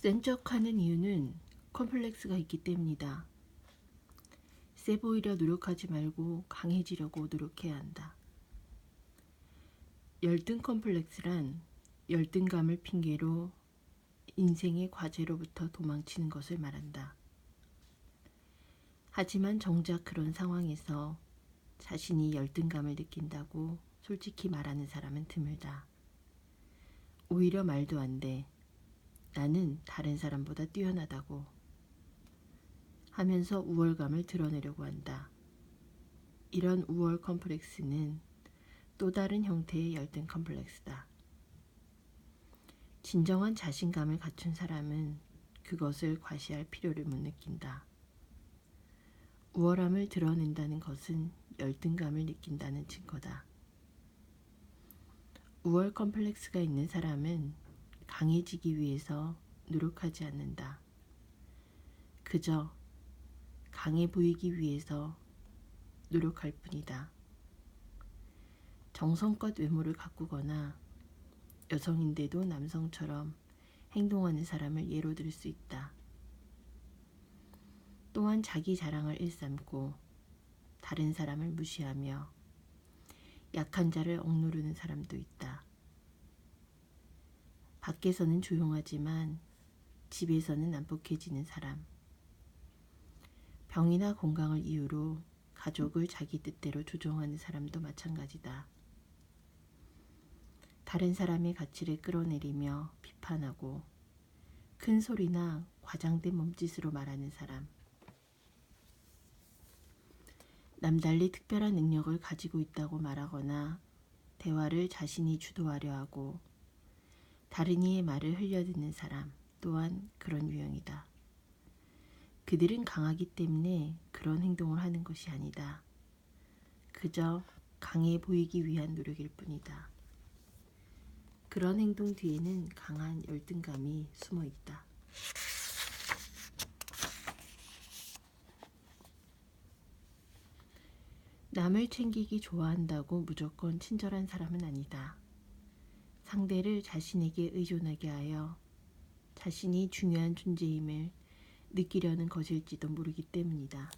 센 척하는 이유는 컴플렉스가 있기 때문이다. 세 보이려 노력하지 말고 강해지려고 노력해야 한다. 열등 컴플렉스란 열등감을 핑계로 인생의 과제로부터 도망치는 것을 말한다. 하지만 정작 그런 상황에서 자신이 열등감을 느낀다고 솔직히 말하는 사람은 드물다. 오히려 말도 안 돼. 나는 다른 사람보다 뛰어나다고 하면서 우월감을 드러내려고 한다. 이런 우월 컴플렉스는 또 다른 형태의 열등 컴플렉스다. 진정한 자신감을 갖춘 사람은 그것을 과시할 필요를 못 느낀다. 우월함을 드러낸다는 것은 열등감을 느낀다는 증거다. 우월 컴플렉스가 있는 사람은 강해지기 위해서 노력하지 않는다. 그저 강해 보이기 위해서 노력할 뿐이다. 정성껏 외모를 가꾸거나 여성인데도 남성처럼 행동하는 사람을 예로 들 수 있다. 또한 자기 자랑을 일삼고 다른 사람을 무시하며 약한 자를 억누르는 사람도 있다. 밖에서는 조용하지만 집에서는 난폭해지는 사람. 병이나 건강을 이유로 가족을 자기 뜻대로 조종하는 사람도 마찬가지다. 다른 사람의 가치를 끌어내리며 비판하고 큰 소리나 과장된 몸짓으로 말하는 사람. 남달리 특별한 능력을 가지고 있다고 말하거나 대화를 자신이 주도하려 하고 다른 이의 말을 흘려듣는 사람 또한 그런 유형이다. 그들은 강하기 때문에 그런 행동을 하는 것이 아니다. 그저 강해 보이기 위한 노력일 뿐이다. 그런 행동 뒤에는 강한 열등감이 숨어 있다. 남을 챙기기 좋아한다고 무조건 친절한 사람은 아니다. 상대를 자신에게 의존하게 하여 자신이 중요한 존재임을 느끼려는 것일지도 모르기 때문이다.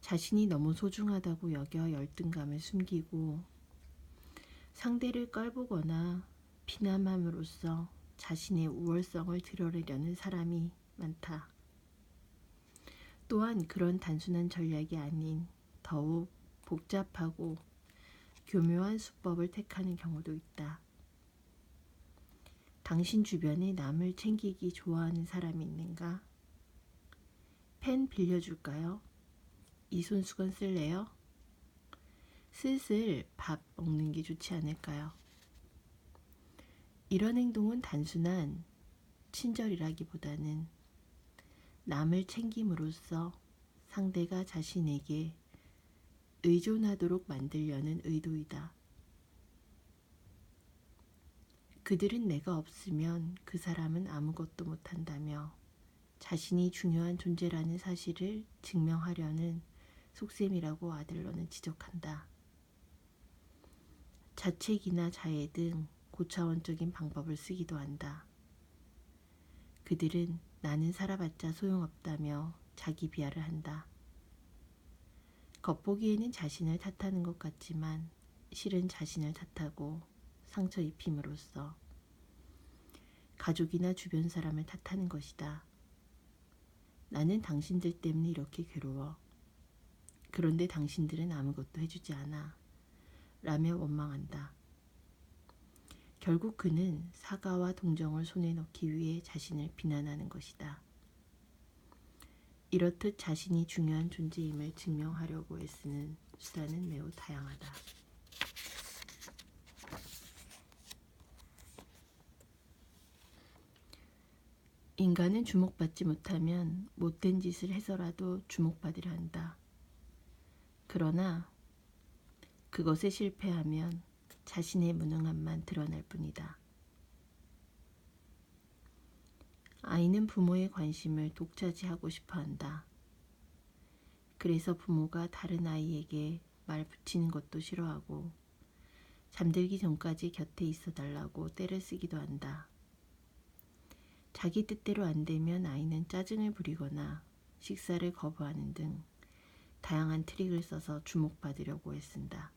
자신이 너무 소중하다고 여겨 열등감을 숨기고 상대를 껄보거나 비난함으로써 자신의 우월성을 드러내려는 사람이 많다. 또한 그런 단순한 전략이 아닌 더욱 복잡하고 교묘한 수법을 택하는 경우도 있다. 당신 주변에 남을 챙기기 좋아하는 사람이 있는가? 펜 빌려줄까요? 이 손수건 쓸래요? 슬슬 밥 먹는 게 좋지 않을까요? 이런 행동은 단순한 친절이라기보다는 남을 챙김으로써 상대가 자신에게 의존하도록 만들려는 의도이다. 그들은 내가 없으면 그 사람은 아무것도 못한다며 자신이 중요한 존재라는 사실을 증명하려는 속셈이라고 아들러는 지적한다. 자책이나 자해 등 고차원적인 방법을 쓰기도 한다. 그들은 나는 살아봤자 소용없다며 자기 비하를 한다. 겉보기에는 자신을 탓하는 것 같지만 실은 자신을 탓하고 상처 입힘으로써 가족이나 주변 사람을 탓하는 것이다. 나는 당신들 때문에 이렇게 괴로워. 그런데 당신들은 아무것도 해주지 않아. 라며 원망한다. 결국 그는 사과와 동정을 손에 넣기 위해 자신을 비난하는 것이다. 이렇듯 자신이 중요한 존재임을 증명하려고 애쓰는 수단은 매우 다양하다. 인간은 주목받지 못하면 못된 짓을 해서라도 주목받으려 한다. 그러나 그것에 실패하면 자신의 무능함만 드러날 뿐이다. 아이는 부모의 관심을 독차지하고 싶어 한다. 그래서 부모가 다른 아이에게 말 붙이는 것도 싫어하고 잠들기 전까지 곁에 있어 달라고 떼를 쓰기도 한다. 자기 뜻대로 안 되면 아이는 짜증을 부리거나 식사를 거부하는 등 다양한 트릭을 써서 주목받으려고 애쓴다.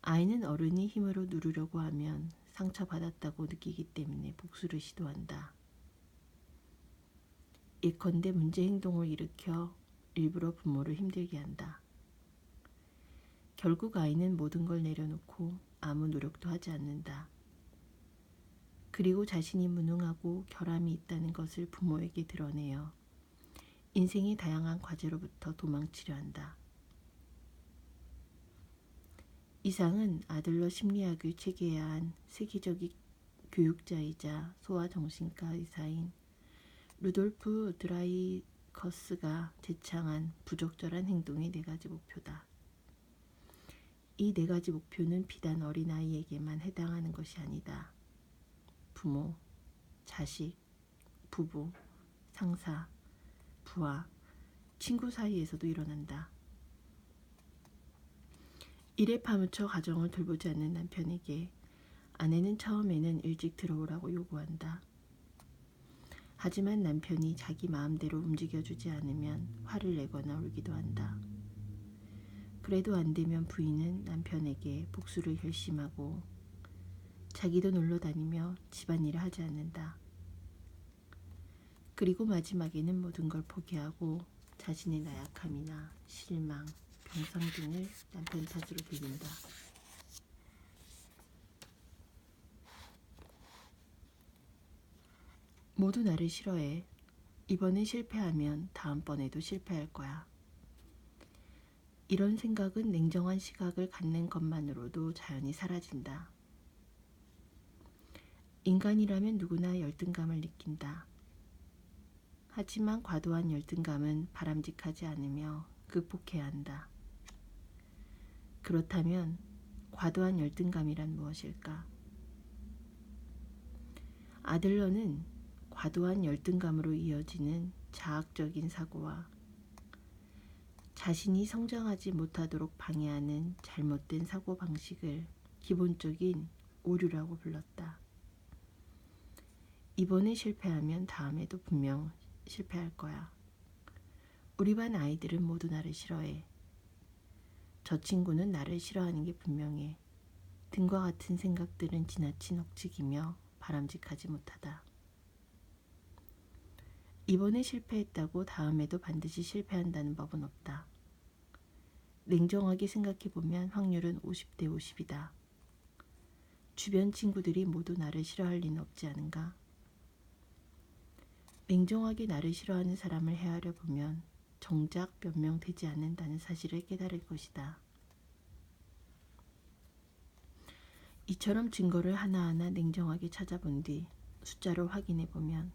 아이는 어른이 힘으로 누르려고 하면 상처받았다고 느끼기 때문에 복수를 시도한다. 예컨대 문제 행동을 일으켜 일부러 부모를 힘들게 한다. 결국 아이는 모든 걸 내려놓고 아무 노력도 하지 않는다. 그리고 자신이 무능하고 결함이 있다는 것을 부모에게 드러내어 인생의 다양한 과제로부터 도망치려 한다. 이상은 아들러 심리학을 체계화한 세계적인 교육자이자 소아정신과 의사인 루돌프 드라이커스가 제창한 부적절한 행동의 4가지 목표다. 이 4가지 목표는 비단 어린아이에게만 해당하는 것이 아니다. 부모, 자식, 부부, 상사, 부하, 친구 사이에서도 일어난다. 일에 파묻혀 가정을 돌보지 않는 남편에게 아내는 처음에는 일찍 들어오라고 요구한다. 하지만 남편이 자기 마음대로 움직여주지 않으면 화를 내거나 울기도 한다. 그래도 안 되면 부인은 남편에게 복수를 결심하고 자기도 놀러 다니며 집안일을 하지 않는다. 그리고 마지막에는 모든 걸 포기하고 자신의 나약함이나 실망, 병상 등을 남편 탓으로 빌린다. 모두 나를 싫어해. 이번에 실패하면 다음번에도 실패할 거야. 이런 생각은 냉정한 시각을 갖는 것만으로도 자연히 사라진다. 인간이라면 누구나 열등감을 느낀다. 하지만 과도한 열등감은 바람직하지 않으며 극복해야 한다. 그렇다면 과도한 열등감이란 무엇일까? 아들러는 과도한 열등감으로 이어지는 자학적인 사고와 자신이 성장하지 못하도록 방해하는 잘못된 사고방식을 기본적인 오류라고 불렀다. 이번에 실패하면 다음에도 분명 실패할 거야. 우리 반 아이들은 모두 나를 싫어해. 저 친구는 나를 싫어하는 게 분명해. 등과 같은 생각들은 지나친 억측이며 바람직하지 못하다. 이번에 실패했다고 다음에도 반드시 실패한다는 법은 없다. 냉정하게 생각해보면 확률은 50대 50이다. 주변 친구들이 모두 나를 싫어할 리는 없지 않은가? 냉정하게 나를 싫어하는 사람을 헤아려 보면 정작 몇 명 되지 않는다는 사실을 깨달을 것이다. 이처럼 증거를 하나하나 냉정하게 찾아본 뒤 숫자로 확인해 보면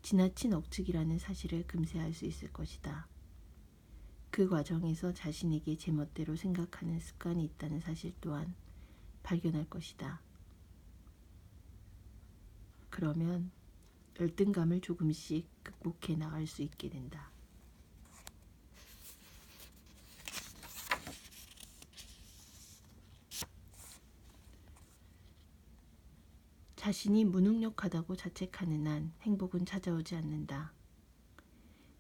지나친 억측이라는 사실을 금세 알 수 있을 것이다. 그 과정에서 자신에게 제멋대로 생각하는 습관이 있다는 사실 또한 발견할 것이다. 그러면 열등감을 조금씩 극복해 나갈 수 있게 된다. 자신이 무능력하다고 자책하는 한 행복은 찾아오지 않는다.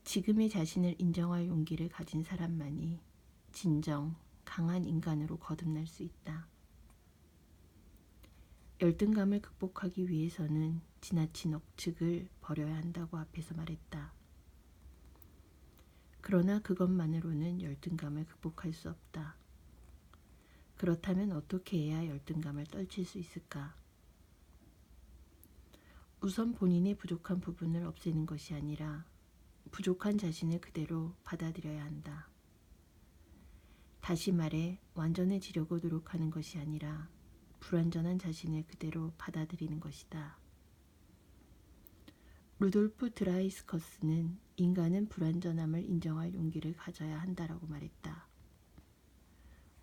지금의 자신을 인정할 용기를 가진 사람만이 진정 강한 인간으로 거듭날 수 있다. 열등감을 극복하기 위해서는 지나친 억측을 버려야 한다고 앞에서 말했다. 그러나 그것만으로는 열등감을 극복할 수 없다. 그렇다면 어떻게 해야 열등감을 떨칠 수 있을까? 우선 본인의 부족한 부분을 없애는 것이 아니라 부족한 자신을 그대로 받아들여야 한다. 다시 말해 완전해지려고 노력하는 것이 아니라 불완전한 자신을 그대로 받아들이는 것이다. 루돌프 드라이스커스는 인간은 불완전함을 인정할 용기를 가져야 한다라고 말했다.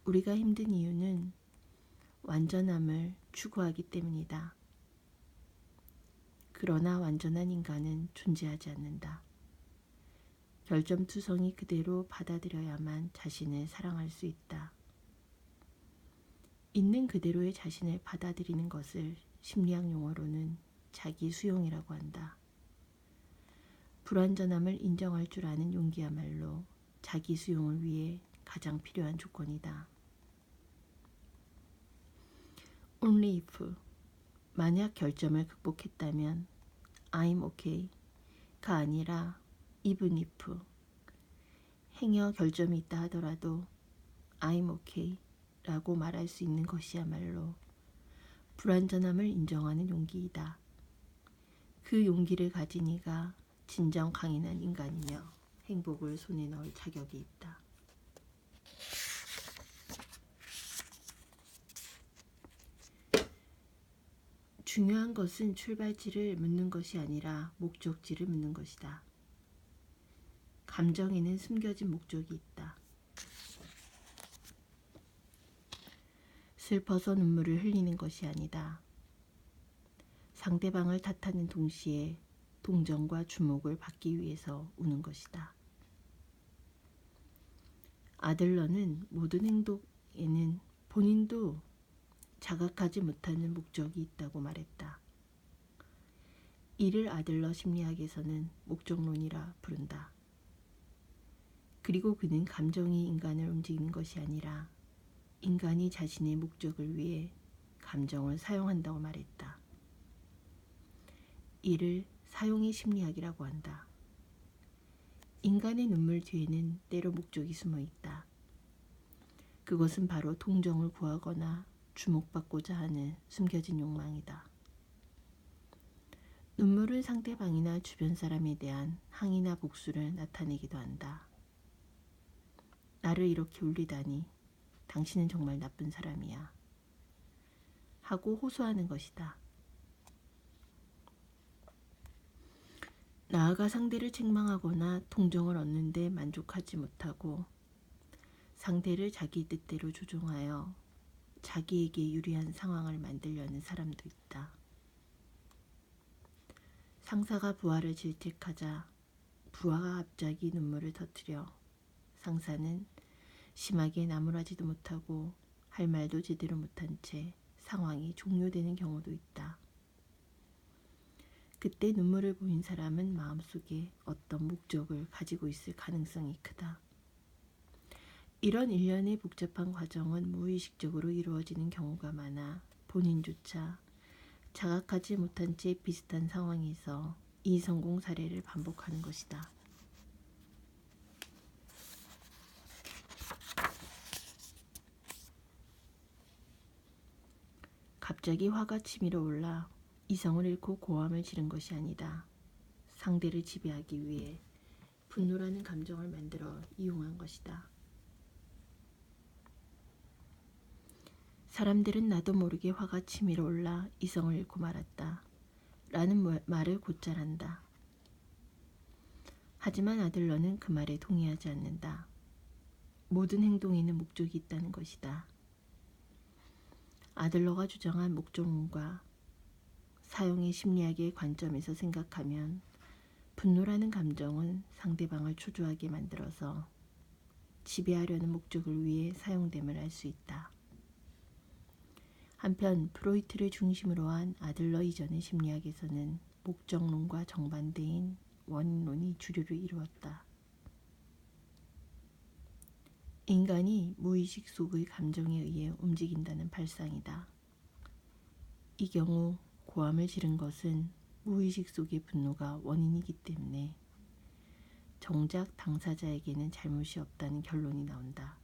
우리가 힘든 이유는 완전함을 추구하기 때문이다. 그러나 완전한 인간은 존재하지 않는다. 결점투성이 그대로 받아들여야만 자신을 사랑할 수 있다. 있는 그대로의 자신을 받아들이는 것을 심리학 용어로는 자기 수용이라고 한다. 불완전함을 인정할 줄 아는 용기야말로 자기 수용을 위해 가장 필요한 조건이다. Only if, 만약 결점을 극복했다면 I'm okay가 아니라 even if, 행여 결점이 있다 하더라도 I'm okay 라고 말할 수 있는 것이야말로 불완전함을 인정하는 용기이다. 그 용기를 가진 이가 진정 강인한 인간이며 행복을 손에 넣을 자격이 있다. 중요한 것은 출발지를 묻는 것이 아니라 목적지를 묻는 것이다. 감정에는 숨겨진 목적이 있다. 슬퍼서 눈물을 흘리는 것이 아니다. 상대방을 탓하는 동시에 동정과 주목을 받기 위해서 우는 것이다. 아들러는 모든 행동에는 본인도 자각하지 못하는 목적이 있다고 말했다. 이를 아들러 심리학에서는 목적론이라 부른다. 그리고 그는 감정이 인간을 움직이는 것이 아니라 인간이 자신의 목적을 위해 감정을 사용한다고 말했다. 이를 사용의 심리학이라고 한다. 인간의 눈물 뒤에는 때로 목적이 숨어 있다. 그것은 바로 동정을 구하거나 주목받고자 하는 숨겨진 욕망이다. 눈물은 상대방이나 주변 사람에 대한 항의나 복수를 나타내기도 한다. 나를 이렇게 울리다니 당신은 정말 나쁜 사람이야 하고 호소하는 것이다. 나아가 상대를 책망하거나 동정을 얻는 데 만족하지 못하고 상대를 자기 뜻대로 조종하여 자기에게 유리한 상황을 만들려는 사람도 있다. 상사가 부하를 질책하자 부하가 갑자기 눈물을 터뜨려 상사는 심하게 나무라지도 못하고 할 말도 제대로 못한 채 상황이 종료되는 경우도 있다. 그때 눈물을 보인 사람은 마음속에 어떤 목적을 가지고 있을 가능성이 크다. 이런 일련의 복잡한 과정은 무의식적으로 이루어지는 경우가 많아 본인조차 자각하지 못한 채 비슷한 상황에서 이 성공 사례를 반복하는 것이다. 갑자기 화가 치밀어 올라 이성을 잃고 고함을 지른 것이 아니다. 상대를 지배하기 위해 분노라는 감정을 만들어 이용한 것이다. 사람들은 나도 모르게 화가 치밀어 올라 이성을 잃고 말았다. 라는 말을 곧잘 한다. 하지만 아들러는 그 말에 동의하지 않는다. 모든 행동에는 목적이 있다는 것이다. 아들러가 주장한 목적론과 사용의 심리학의 관점에서 생각하면 분노라는 감정은 상대방을 초조하게 만들어서 지배하려는 목적을 위해 사용됨을 알 수 있다. 한편 프로이트를 중심으로 한 아들러 이전의 심리학에서는 목적론과 정반대인 원인론이 주류를 이루었다. 인간이 무의식 속의 감정에 의해 움직인다는 발상이다. 이 경우 고함을 지른 것은 무의식 속의 분노가 원인이기 때문에 정작 당사자에게는 잘못이 없다는 결론이 나온다.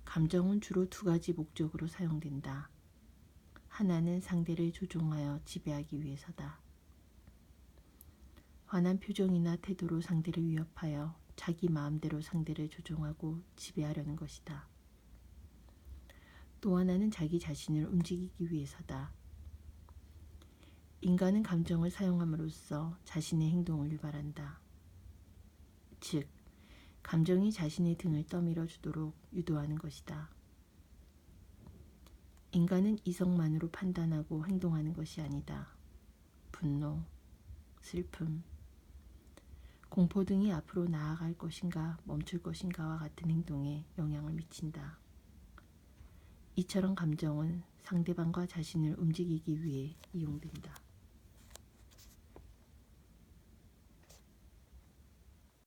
감정은 주로 두 가지 목적으로 사용된다. 하나는 상대를 조종하여 지배하기 위해서다. 화난 표정이나 태도로 상대를 위협하여 자기 마음대로 상대를 조종하고 지배하려는 것이다. 또 하나는 자기 자신을 움직이기 위해서다. 인간은 감정을 사용함으로써 자신의 행동을 유발한다. 즉, 감정이 자신의 등을 떠밀어 주도록 유도하는 것이다. 인간은 이성만으로 판단하고 행동하는 것이 아니다. 분노, 슬픔, 공포 등이 앞으로 나아갈 것인가 멈출 것인가와 같은 행동에 영향을 미친다. 이처럼 감정은 상대방과 자신을 움직이기 위해 이용된다.